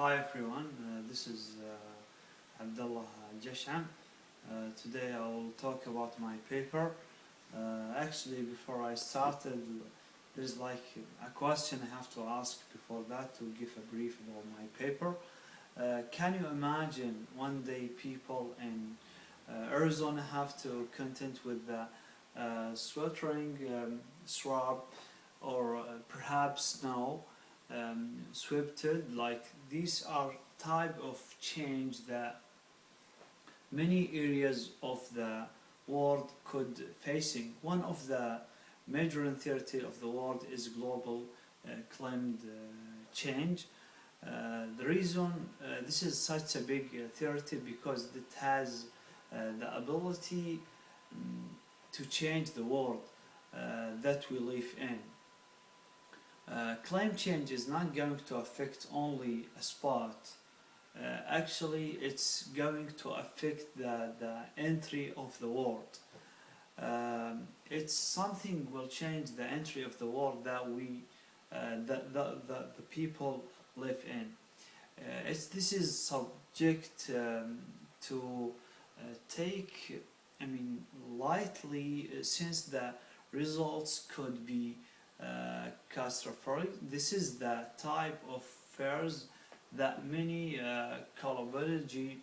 Hi everyone, this is Abdullah Jasham. Today I will talk about my paper. Actually, before I started, there's like a question I have to ask before that to give a brief about my paper. Can you imagine one day people in Arizona have to contend with the sweltering swamp or perhaps snow swept, like these are type of change that many areas of the world could facing. One of the major uncertainty of the world is global climate change. The reason this is such a big theory because it has the ability to change the world that we live in. Climate change is not going to affect only a spot. Actually, it's going to affect the entry of the world. It's something will change the entry of the world that the people live in. This is subject to take, lightly since the results could be catastrophic. This is the type of fears that many collaborators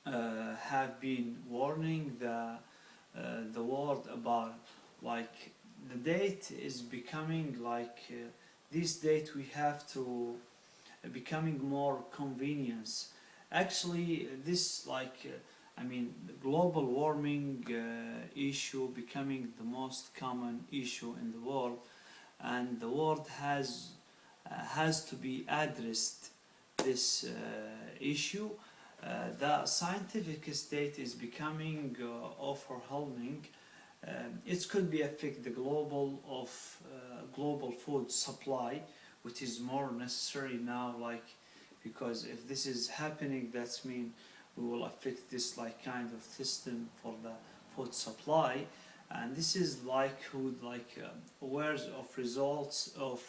have been warning the world about. Like the date is becoming this date we have to becoming more convenience. Actually, this the global warming issue becoming the most common issue in the world, and the world has to be addressed this issue. The scientific state is becoming overwhelming. It could be affect the global food supply, which is more necessary now. Because if this is happening, that's mean we will affect this kind of system for the food supply, and this is likelihood awares of results of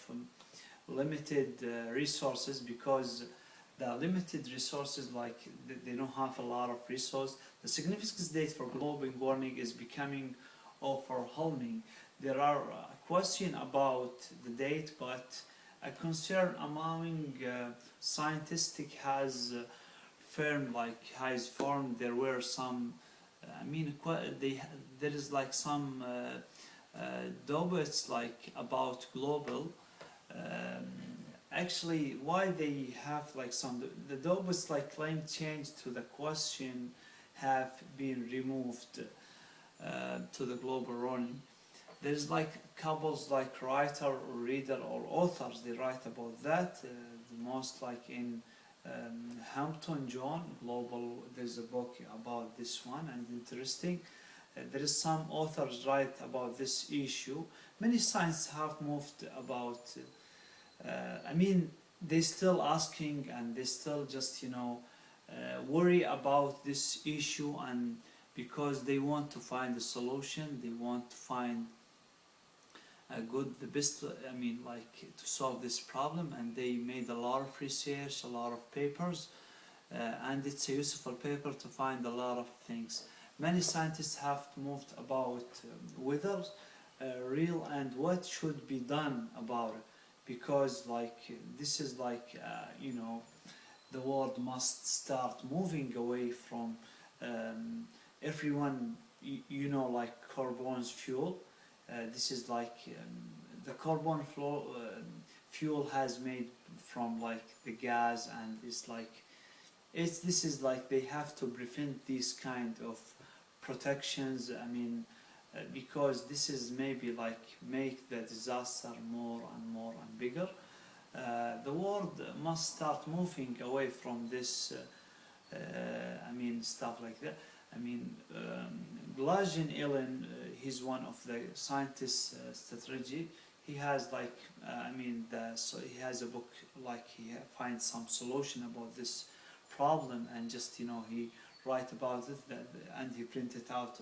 limited resources, because the limited resources they don't have a lot of resource. The significance date for global warming is becoming overwhelming. There are question about the date, but a concern among scientists has formed. There were some there is some debates about global actually why they have the debates climate change to the question have been removed to the global warming. There's couples writer or reader or authors, they write about that. The most in Hampton John Global, there's a book about this one and interesting. There is some authors write about this issue. Many scientists have moved about. They still asking, and they still just worry about this issue, and because they want to find a solution, they want to find the best, to solve this problem, and they made a lot of research, a lot of papers, and it's a useful paper to find a lot of things. Many scientists have moved about whether real and what should be done about it, because this is the world must start moving away from everyone carbon's fuel. This is the carbon fuel has made from the gas, and this is they have to prevent these kind of protections. Because this is maybe make the disaster more and more and bigger. The world must start moving away from this stuff like that. Glajan Ellen, he's one of the scientists strategy. He has he has a book he finds some solution about this problem, and just he write about it and he print it out.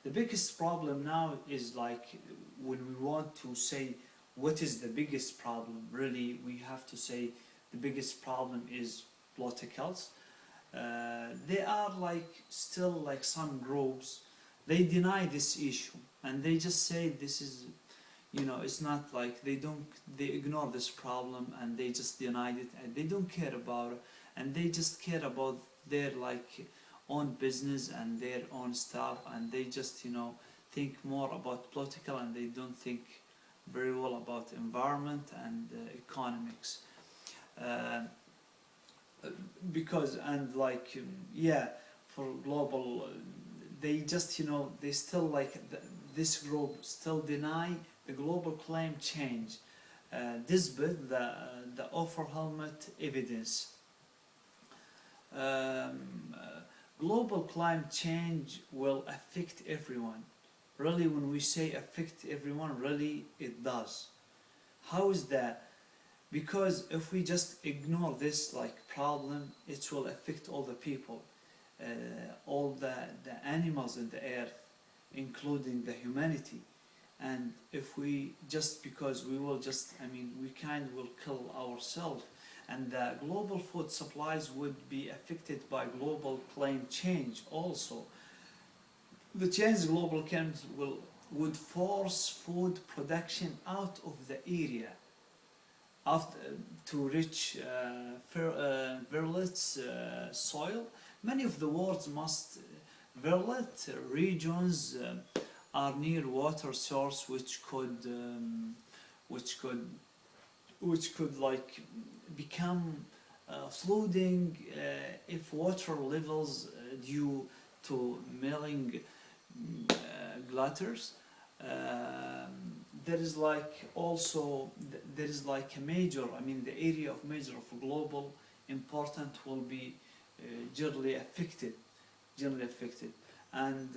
The biggest problem now is when we want to say what is the biggest problem, really we have to say the biggest problem is politicals. They are like still like some groups, they deny this issue and they just say this is, you know, it's not like they ignore this problem and they just denied it and they don't care about it, and they just care about their like own business and their own stuff, and they just, you know, think more about political and they don't think very well about environment and economics. Uh, because and like yeah, for global they just, you know, they still like this group still deny the global climate change despite the overwhelming evidence. Global climate change will affect everyone. Really, when we say affect everyone, really it does. How is that? Because if we just ignore this like problem, it will affect all the people, all the animals in the earth, including the humanity. And if we just, because we will just, I mean, we kind of will kill ourselves, and the global food supplies would be affected by global climate change also. The change global climate would force food production out of the area after, to reach virulent soil. Many of the world's most virulent regions are near water source, which could like become flooding if water levels due to melting glaciers. There is like also there is like a major, I mean the area of major of global important will be generally affected, and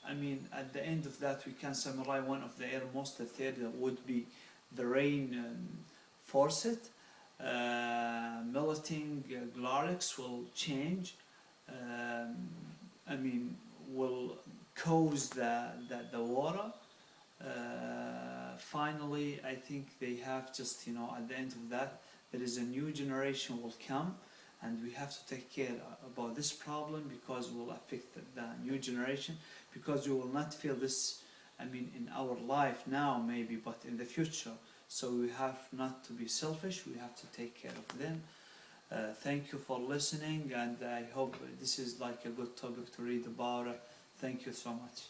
I mean at the end of that we can summarize one of the air most affected would be the rain forest. Melting glaciers will change, I mean will cause the water. Finally, I think they have just, you know, at the end of that, there is a new generation will come, and we have to take care about this problem because it will affect the new generation, because we will not feel this, I mean, in our life now maybe, but in the future. So we have not to be selfish, we have to take care of them. Thank you for listening, and I hope this is like a good topic to read about. Thank you so much.